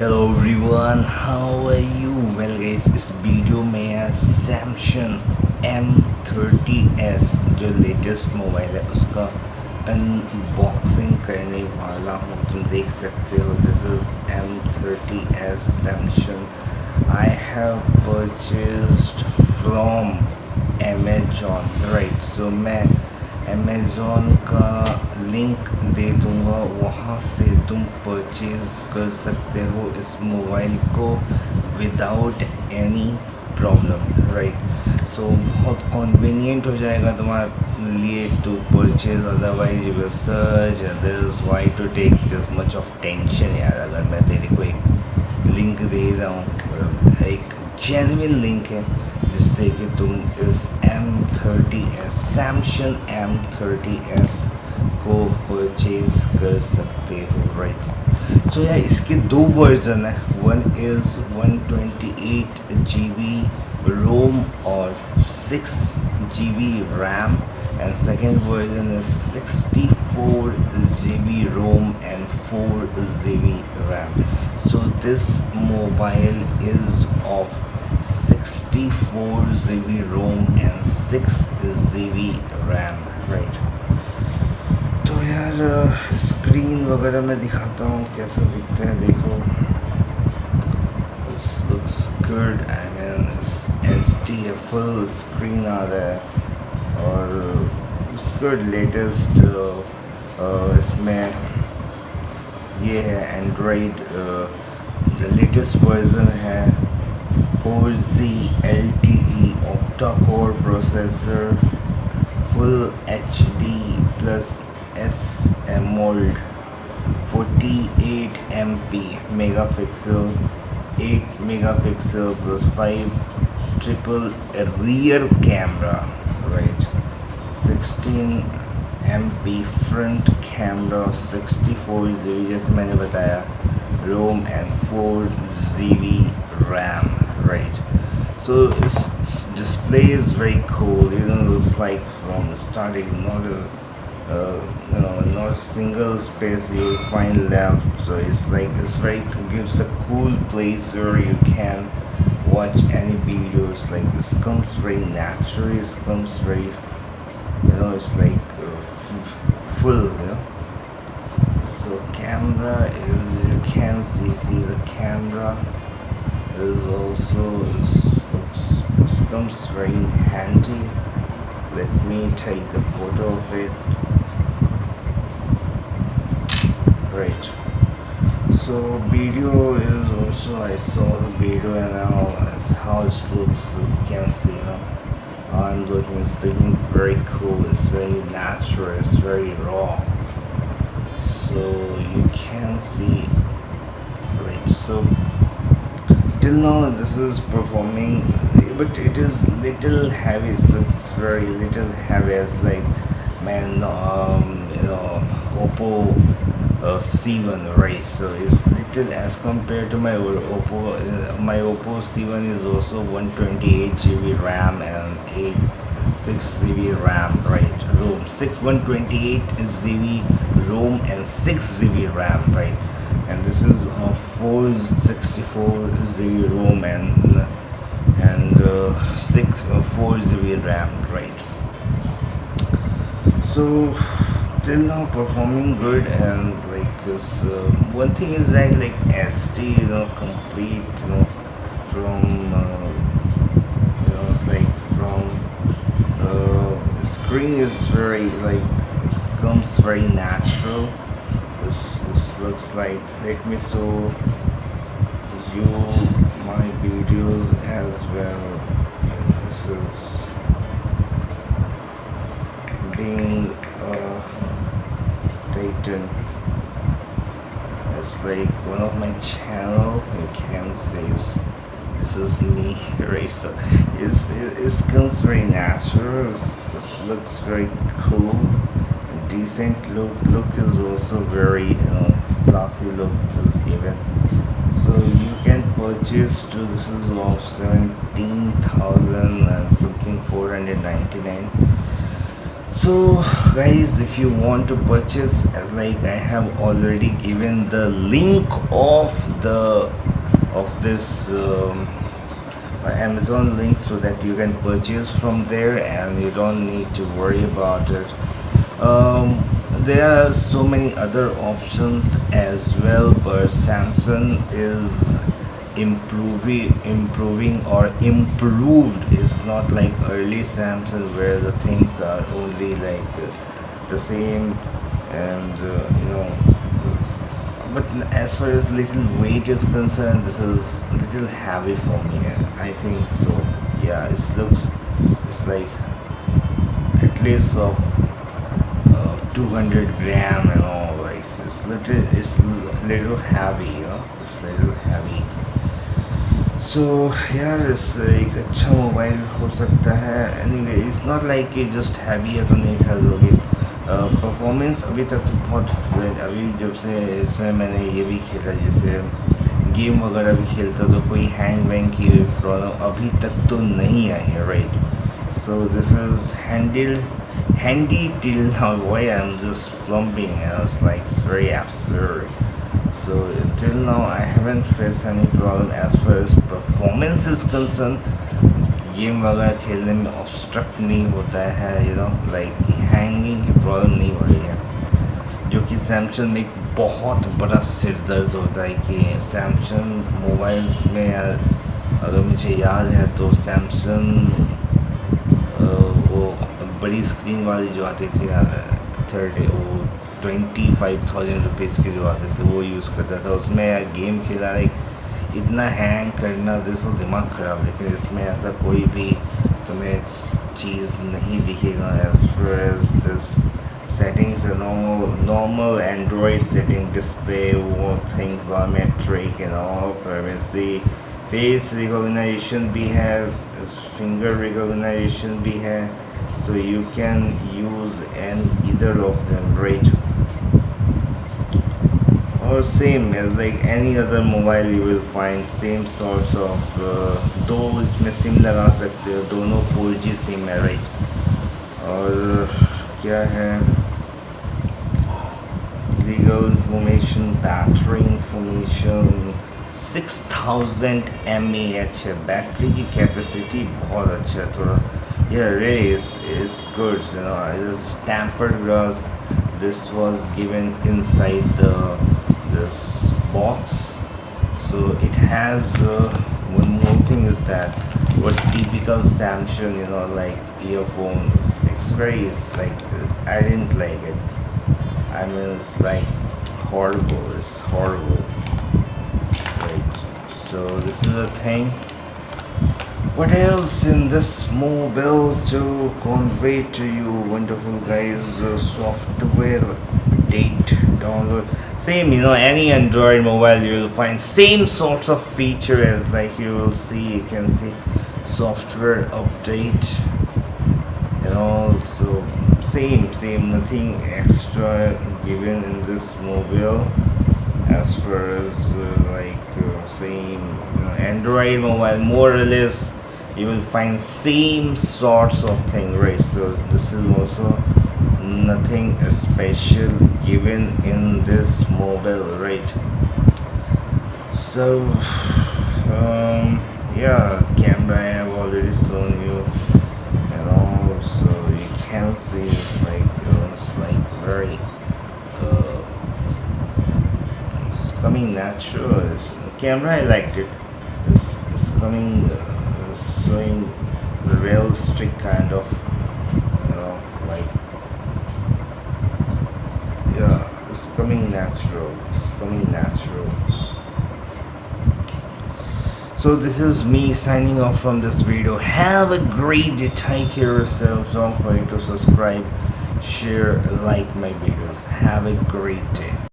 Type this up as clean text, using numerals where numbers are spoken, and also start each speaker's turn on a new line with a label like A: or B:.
A: Hello everyone, how are you? Well guys, इस video में है सैमसंग M30s जो लेटेस्ट मोबाइल है उसका अनबॉक्सिंग करने वाला हूँ। तुम देख सकते हो, this is M30s Samsung. I have purchased from Amazon, right. So मैं अमेज़ॉन का लिंक दे दूँगा, वहाँ से तुम परचेज़ कर सकते हो इस मोबाइल को without any problem, right. So बहुत कन्वीनियंट हो जाएगा तुम्हारे लिए to purchase, otherwise you will search this, why to take this much of tension यार। अगर मैं तेरे को एक लिंक दे रहा हूँ, एक जेन्युइन लिंक है जिससे कि तुम इस M30s सैमसंग M30s को परचेज कर सकते हो, राइट। सो यार, इसके दो वर्जन है। वन इज़ 128 GB रोम और 6 GB RAM, and second version is 64 GB ROM and 4 GB RAM. So this mobile is of 64 GB ROM and 6 GB RAM, right? तो यार स्क्रीन वगैरह मैं दिखाता हूँ कैसा दिखता है, देखो। This looks good. I mean HD full screen आ रहा है और उसका लेटेस्ट इसमें ये है एंड्रॉयड, लेटेस्ट वर्जन है 4Z LTE octa core processor, full HD plus AMOLED, 48 MP megapixel, 8 megapixel plus 5 triple rear camera, right. 16 MP front camera, 64 GB जैसे मैंने बताया रोम and 4 GB RAM, right? So its display is very cool. It's like from starting, not a single space you will find left. So it's very, gives a cool place where you can watch any videos. Like this comes very natural. It comes very, it's like full, So camera is, you can see the camera is also this comes very handy. Let me take the photo of it, right. So video is also, I saw the video and now how it looks. So you can see, it's looking very cool. It's very natural, it's very raw, so you can see, right. So till now this is performing, but it is little heavy. It looks very little heavy, as like Oppo C1, right. So it's little as compared to my Oppo. My Oppo C1 is also 128 GB RAM and 6 GB RAM, right. ROM 128 GB ROM and 6 GB RAM, right. And this is 464 GB ROM and 4 GB RAM, right. So till now performing good, and like this, one thing is that like SD, complete, from it's like from screen is very like, it comes very natural. This looks like, let me show you my videos as well. This is being Titan. It's like one of my channel. You can see this is me, right? So it comes very natural. This looks very cool, decent look is also very classy look is given. So you can purchase to, this is of 17,000 and something 499. So guys, if you want to purchase, as like I have already given the link of the of this Amazon link, so that you can purchase from there and you don't need to worry about it. There are so many other options as well, but Samsung is improving or improved. It's not like early Samsung where the things are only like the same, and but as far as little weight is concerned, this is little heavy for me. I think so. Yeah, it looks, it's like at least of 200 gram and all. Like it's little heavy, it's little heavy. So यार इस एक अच्छा mobile हो सकता है. Anyway it's not like कि just heavy है तो नहीं खरीदोगे. परफॉर्मेंस अभी तक तो बहुत, अभी जब से इसमें मैंने ये भी खेला, जैसे गेम वगैरह भी खेलता, तो कोई हैंग वैंग की प्रॉब्लम अभी तक तो नहीं आई है, right. So this is handy till now. Why I'm just plumping, it's like it's very absurd. So till now I haven't faced any problem as far as performance is concerned. Game वगैरह खेलने में obstruct नहीं होता है, like hanging की problem नहीं हो रही है, जो कि सैमसंग में एक बहुत बड़ा सिर दर्द होता है. कि सैमसंग मोबाइल्स में यार, अगर मुझे याद है तो सैमसंग वो बड़ी स्क्रीन वाली जो आती थी यार, वो 25,000 रुपीज़ के जो आते थे वो यूज़ करता था. उसमें यार गेम खेला, लाइक इतना हैंग करना, जिसको दिमाग ख़राब. लेकिन इसमें ऐसा कोई भी तुम्हें चीज़ नहीं दिखेगा. As far as this settings है, नॉर्मल एंड्रॉयड सेटिंग, डिस्प्ले, वो thing, biometric and all, privacy, face recognition भी है, फिंगर रिकॉग्निशन भी है. So you can use either of them, right? Or same as like any other mobile, you will find same sorts of दो इसमें SIM लगा सकते हो, दोनों 4G सिम है, राइट. और क्या है, legal information, battery information, 6000 mAh है. बैटरी की कैपेसिटी बहुत अच्छा है. थोड़ा really is good. It is tempered glass. This was given inside this box. So it has one more thing is that what typical Samsung, like earphones, it's like, I didn't like it. I mean, it's like horrible. It's horrible, right? So this is a thing. What else in this mobile to convey to you, wonderful guys? Software update, download, same, any Android mobile you will find same sorts of feature, as like you will see, you can see software update and also same, nothing extra given in this mobile. As far as same Android mobile, more or less you will find same sorts of thing, right? So this is also nothing special given in this mobile, right? So yeah, camera I have already shown you, and also you can see it's like very coming natural. The camera, I liked it. It's coming showing realistic kind of, like, yeah, it's coming natural. So this is me signing off from this video. Have a great day. Take care of yourselves. Don't forget to subscribe, share, like my videos. Have a great day.